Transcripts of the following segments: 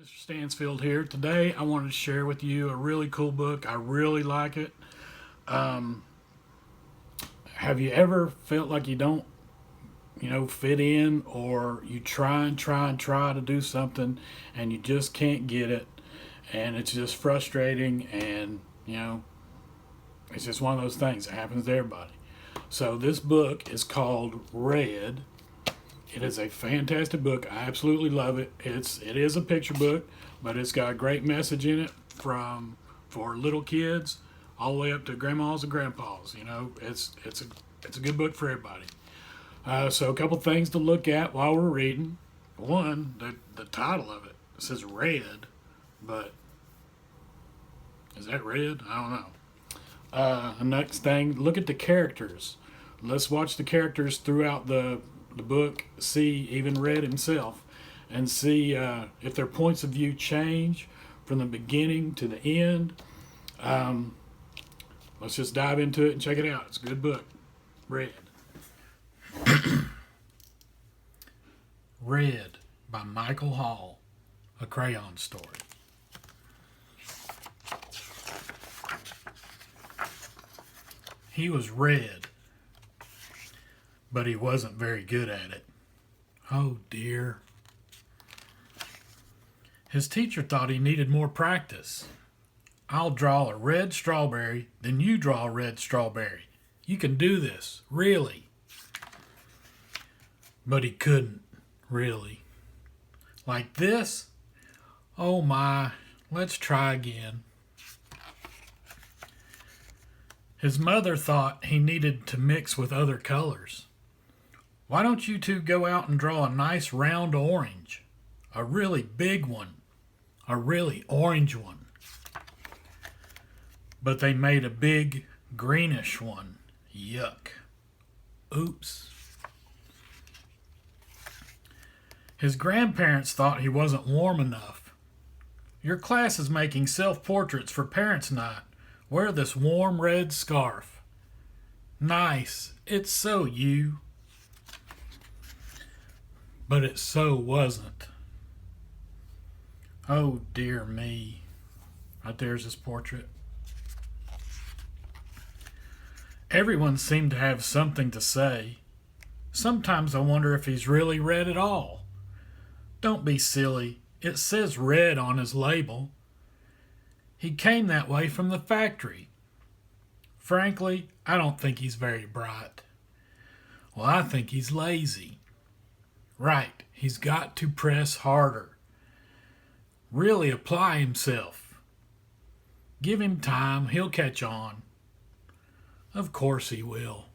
Mr. Stansfield here. Today I wanted to share with you a really cool book. I really like it. Um, have you ever felt like you don't, fit in, or you try and try and try to do something and you just can't get it, and it's just frustrating, and it's just one of those things that happens to everybody. So this book is called Red. It is a fantastic book. I absolutely love it. It is a picture book, but it's got a great message in it from for little kids all the way up to grandmas and grandpas. It's a good book for everybody. So a couple things to look at while we're reading. One, the title of it. It says red, but is that red? I don't know. The next thing, look at the characters. Let's watch the characters throughout the book, see even Red himself, and see if their points of view change from the beginning to the end. Let's just dive into it and check it out. It's a good book. Red. Red by Michael Hall, a Crayon story. He was red, but he wasn't very good at it. Oh dear. His teacher thought he needed more practice. I'll draw a red strawberry, then you draw a red strawberry. You can do this, really. But he couldn't, really. Like this? Oh my, let's try again. His mother thought he needed to mix with other colors. Why don't you two go out and draw a nice round orange? A really big one. A really orange one. But they made a big greenish one. Yuck. Oops. His grandparents thought he wasn't warm enough. Your class is making self-portraits for Parents' Night. Wear this warm red scarf. Nice. It's so you. But it so wasn't. Oh dear me. Right there's his portrait. Everyone seemed to have something to say. Sometimes I wonder if he's really red at all. Don't be silly. It says red on his label. He came that way from the factory. Frankly, I don't think he's very bright. Well, I think he's lazy. Right, he's got to press harder. Really apply himself. Give him time, he'll catch on. Of course he will.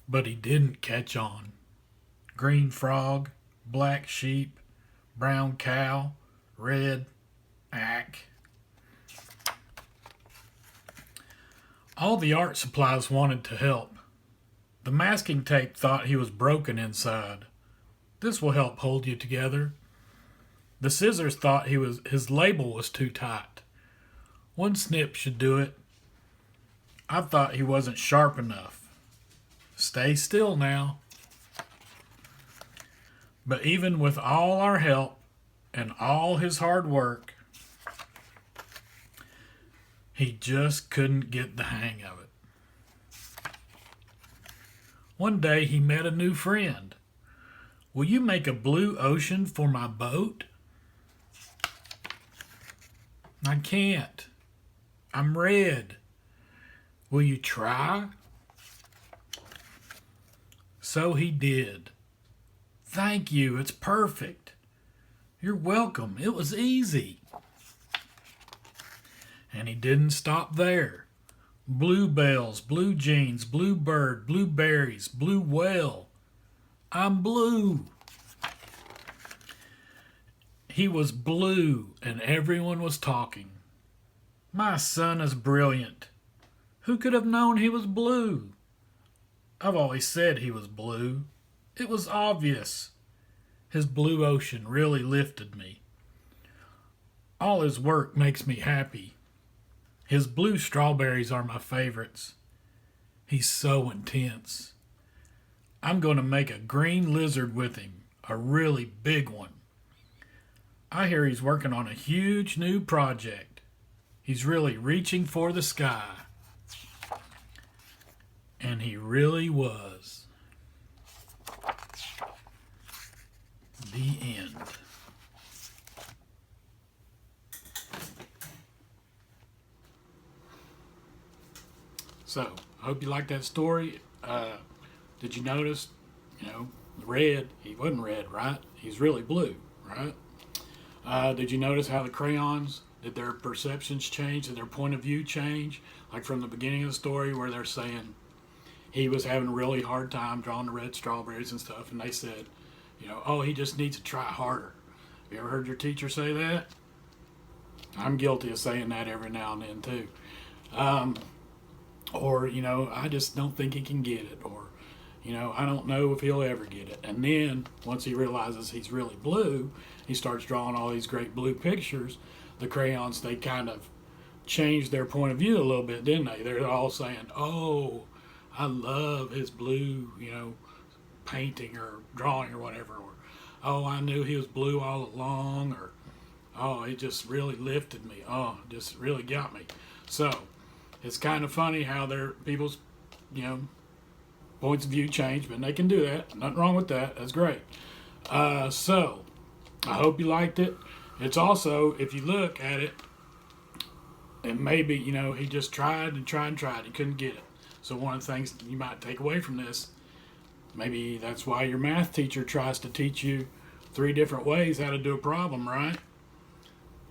But he didn't catch on. Green frog, black sheep, brown cow, red ack. All the art supplies wanted to help. The masking tape thought he was broken inside. This will help hold you together. The scissors thought his label was too tight. One snip should do it. I thought he wasn't sharp enough. Stay still now. But even with all our help and all his hard work, he just couldn't get the hang of it. One day he met a new friend. Will you make a blue ocean for my boat? I can't. I'm red. Will you try? So he did. Thank you, it's perfect. You're welcome, it was easy. And he didn't stop there. Bluebells, blue jeans, blue bird, blueberries, blue whale. I'm blue. He was blue and everyone was talking. My son is brilliant. Who could have known he was blue? I've always said he was blue. It was obvious. His blue ocean really lifted me. All his work makes me happy. His blue strawberries are my favorites. He's so intense. I'm going to make a green lizard with him, a really big one. I hear he's working on a huge new project. He's really reaching for the sky. And he really was. The end. So, I hope you liked that story. Did you notice, red, he wasn't red, right? He's really blue, right? Did you notice how the crayons, did their perceptions change? Did their point of view change? Like from the beginning of the story where they're saying he was having a really hard time drawing the red strawberries and stuff, and they said, oh, he just needs to try harder. You ever heard your teacher say that? I'm guilty of saying that every now and then too. Or, I just don't think he can get it. Or, I don't know if he'll ever get it. And then once he realizes he's really blue, he starts drawing all these great blue pictures. The crayons, they kind of changed their point of view a little bit, didn't they? They're all saying, oh, I love his blue, painting or drawing or whatever. Or, oh, I knew he was blue all along. Or, oh, it just really lifted me. Oh, just really got me. So it's kind of funny how their people's, points of view change, but they can do that. Nothing wrong with that. That's great. So I hope you liked it. It's also, if you look at it, and maybe, he just tried and tried and tried. He couldn't get it. So one of the things you might take away from this, maybe that's why your math teacher tries to teach you 3 different ways how to do a problem, right?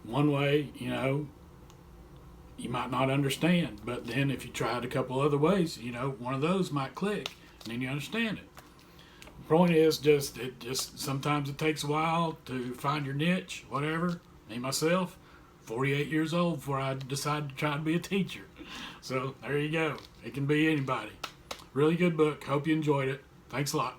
One way, you might not understand, but then if you tried a couple other ways, one of those might click, and then you understand it. The point is sometimes it takes a while to find your niche, whatever. Me, myself, 48 years old before I decided to try to be a teacher. So there you go. It can be anybody. Really good book. Hope you enjoyed it. Thanks a lot.